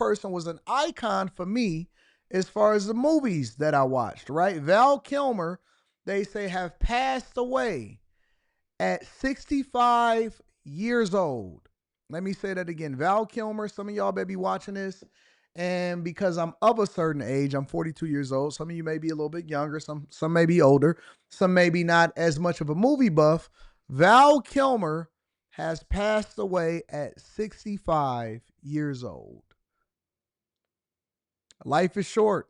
person was an icon for me as far as the movies that I watched, right? Val Kilmer, they say, have passed away at 65 years old. Let me say that again. Val Kilmer, some of y'all may be watching this. And because I'm of a certain age, I'm 42 years old. Some of you may be a little bit younger, some may be older, some may be not as much of a movie buff. Val Kilmer has passed away at 65 years old. Life is short.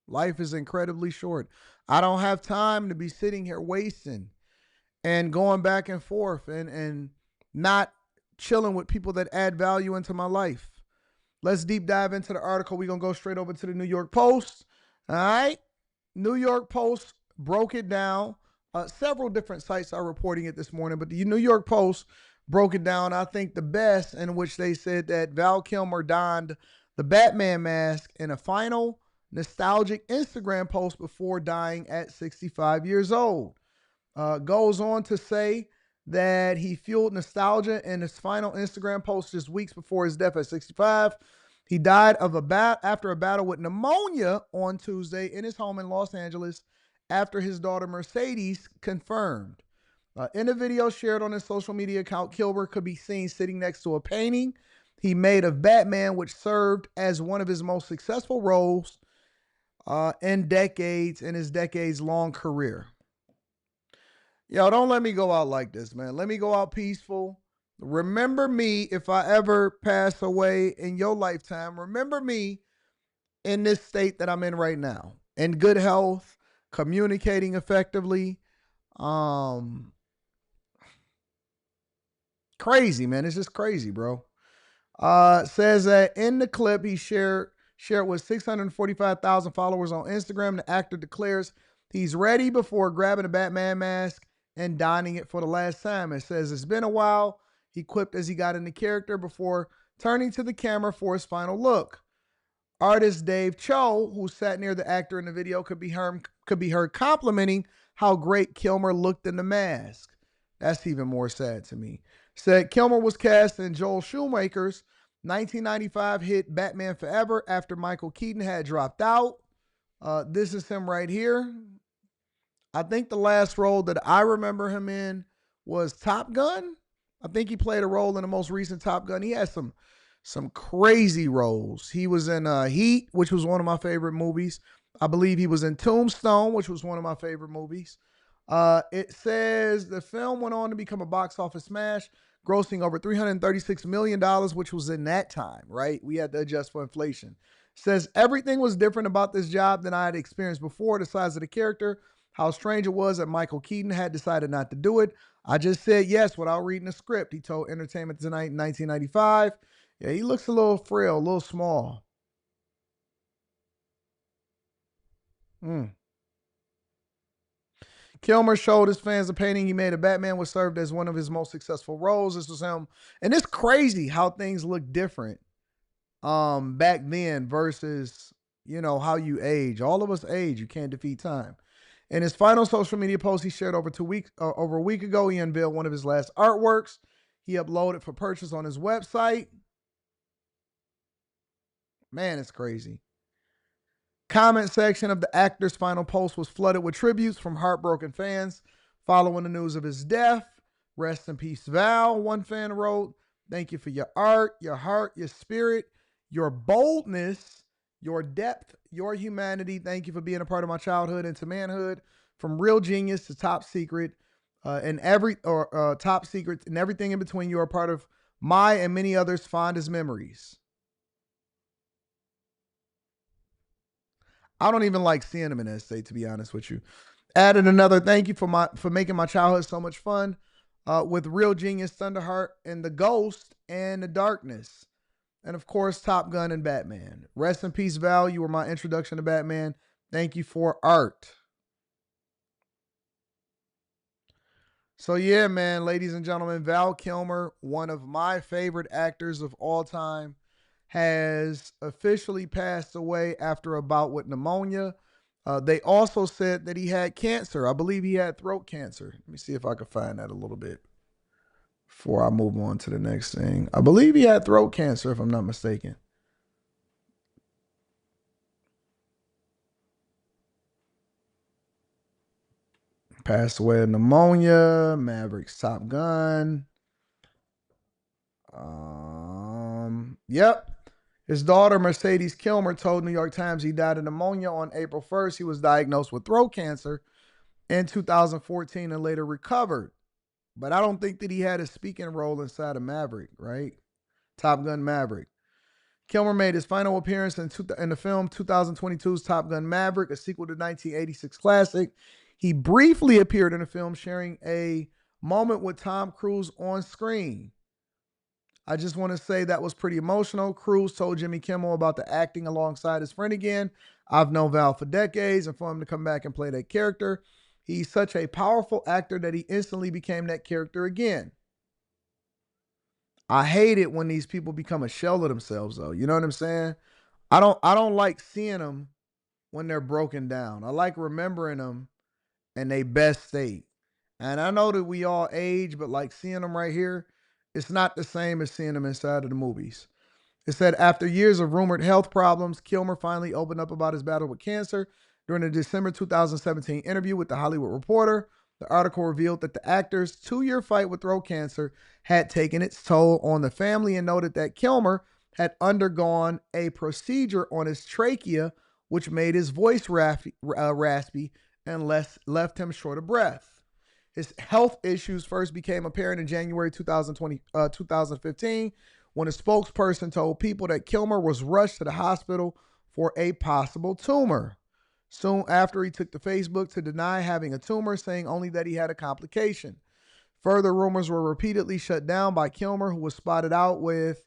Life is incredibly short. I don't have time to be sitting here wasting and going back and forth and not chilling with people that add value into my life. Let's deep dive into the article. We're going to go straight over to the New York Post. All right. New York Post broke it down. Several different sites are reporting it this morning, but the New York Post broke it down, I think, the best, in which they said that Val Kilmer donned the Batman mask in a final nostalgic Instagram post before dying at 65 years old. Goes on to say that he fueled nostalgia in his final Instagram post just weeks before his death at 65. He died of after a battle with pneumonia on Tuesday in his home in Los Angeles after his daughter Mercedes confirmed. In a video shared on his social media account, Kilmer could be seen sitting next to a painting he made of Batman, which served as one of his most successful roles in his decades-long career. Yo, don't let me go out like this, man. Let me go out peaceful. Remember me if I ever pass away in your lifetime. Remember me in this state that I'm in right now. In good health, communicating effectively. Crazy, man. It's just crazy, bro. Says that in the clip he shared with 645,000 followers on Instagram, the actor declares he's ready before grabbing a Batman mask and donning it for the last time. It says it's been a while, he quipped as he got into character before turning to the camera for his final look. Artist Dave Cho, who sat near the actor in the video, could be heard complimenting how great Kilmer looked in the mask. That's even more sad to me. Said Kilmer was cast in Joel Schumacher's 1995 hit Batman Forever after Michael Keaton had dropped out. This is him right here. I think the last role that I remember him in was Top Gun. I think he played a role in the most recent Top Gun. He had some crazy roles. He was in Heat, which was one of my favorite movies. I believe he was in Tombstone, which was one of my favorite movies. It says the film went on to become a box office smash, grossing over $336 million, which was in that time, right? We had to adjust for inflation. Says everything was different about this job than I had experienced before. The size of the character, how strange it was that Michael Keaton had decided not to do it. I just said yes without reading the script, he told Entertainment Tonight in 1995. Yeah, he looks a little frail, a little small. Kilmer showed his fans a painting he made of Batman, which served as one of his most successful roles. This was him. And it's crazy how things look different back then versus, how you age. All of us age. You can't defeat time. In his final social media post he shared over a week ago, he unveiled one of his last artworks. He uploaded for purchase on his website. Man, it's crazy. Comment section of the actor's final post was flooded with tributes from heartbroken fans following the news of his death. Rest in peace, Val, one fan wrote. Thank you for your art, your heart, your spirit, your boldness, your depth, your humanity. Thank you for being a part of my childhood into manhood, from real genius to top secret, top secret and everything in between. You are part of my and many others' fondest memories. I don't even like seeing him in that state, to be honest with you. Added another thank you for making my childhood so much fun with Real Genius, Thunderheart, and The Ghost, and The Darkness. And of course, Top Gun and Batman. Rest in peace, Val. You were my introduction to Batman. Thank you for art. So yeah, man, ladies and gentlemen, Val Kilmer, one of my favorite actors of all time, has officially passed away after a bout with pneumonia. They also said that he had cancer. I believe he had throat cancer. Let me see if I can find that a little bit before I move on to the next thing. I believe he had throat cancer, if I'm not mistaken. Passed away of pneumonia. Maverick's Top Gun. Yep. His daughter, Mercedes Kilmer, told New York Times he died of pneumonia on April 1st. He was diagnosed with throat cancer in 2014 and later recovered. But I don't think that he had a speaking role inside of Maverick, right? Top Gun Maverick. Kilmer made his final appearance in the film 2022's Top Gun Maverick, a sequel to 1986 classic. He briefly appeared in the film, sharing a moment with Tom Cruise on screen. I just want to say that was pretty emotional. Cruise told Jimmy Kimmel about the acting alongside his friend again. I've known Val for decades, and for him to come back and play that character, he's such a powerful actor that he instantly became that character again. I hate it when these people become a shell of themselves, though. You know what I'm saying? I don't like seeing them when they're broken down. I like remembering them in their best state. And I know that we all age, but like seeing them right here, it's not the same as seeing them inside of the movies. It said after years of rumored health problems, Kilmer finally opened up about his battle with cancer during a December 2017 interview with The Hollywood Reporter. The article revealed that the actor's 2-year fight with throat cancer had taken its toll on the family and noted that Kilmer had undergone a procedure on his trachea, which made his voice raspy and left him short of breath. His health issues first became apparent in January 2015 when a spokesperson told people that Kilmer was rushed to the hospital for a possible tumor. Soon after, he took to Facebook to deny having a tumor, saying only that he had a complication. Further rumors were repeatedly shut down by Kilmer, who was spotted out with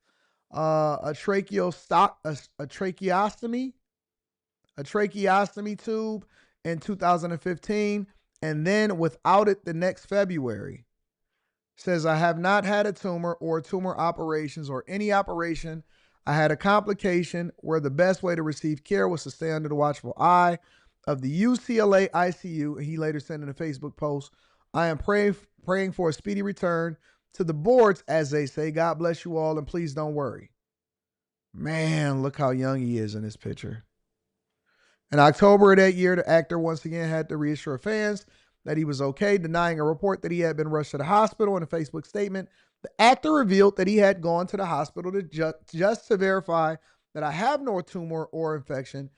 a tracheostomy tube in 2015, and then without it the next February. Says, I have not had a tumor or tumor operations or any operation. I had a complication where the best way to receive care was to stay under the watchful eye of the UCLA ICU. He later said in a Facebook post, I am praying for a speedy return to the boards, as they say. God bless you all, and please don't worry. Man, look how young he is in this picture. In October of that year, the actor once again had to reassure fans that he was okay, denying a report that he had been rushed to the hospital. In a Facebook statement, the actor revealed that he had gone to the hospital to just to verify that I have no tumor or infection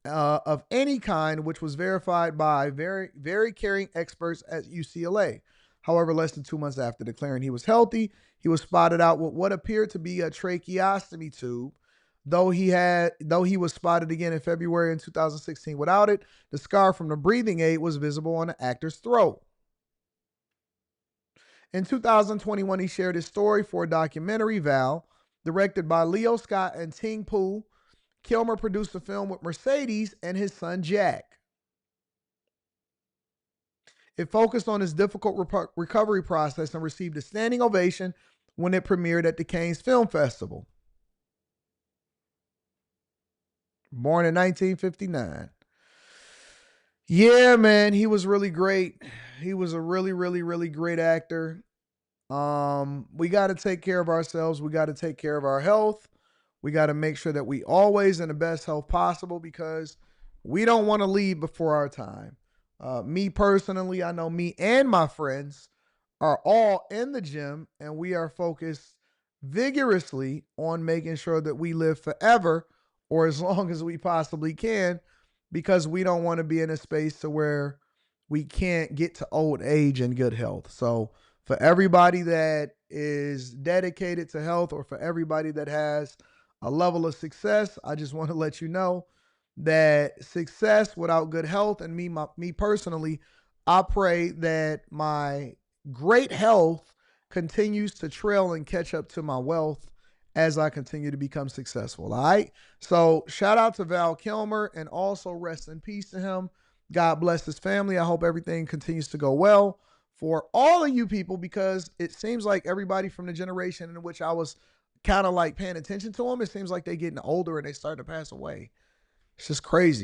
of any kind, which was verified by very, very caring experts at UCLA. However, less than 2 months after declaring he was healthy, he was spotted out with what appeared to be a tracheostomy tube. Though he was spotted again in February in 2016 without it, the scar from the breathing aid was visible on the actor's throat. In 2021, he shared his story for a documentary, Val, directed by Leo Scott and Ting Poo. Kilmer produced the film with Mercedes and his son Jack. It focused on his difficult recovery process and received a standing ovation when it premiered at the Cannes Film Festival. Born in 1959. Yeah, man, he was really great. He was a really, really, really great actor. We got to take care of ourselves. We got to take care of our health. We got to make sure that we always in the best health possible, because we don't want to leave before our time. Me personally, I know me and my friends are all in the gym, and we are focused vigorously on making sure that we live forever, or as long as we possibly can, because we don't want to be in a space to where we can't get to old age in good health. So for everybody that is dedicated to health, or for everybody that has a level of success, I just want to let you know that success without good health, and me personally, I pray that my great health continues to trail and catch up to my wealth as I continue to become successful. All right. So shout out to Val Kilmer, and also rest in peace to him. God bless his family. I hope everything continues to go well for all of you people, because it seems like everybody from the generation in which I was kind of like paying attention to them, it seems like they're getting older and they start to pass away. It's just crazy.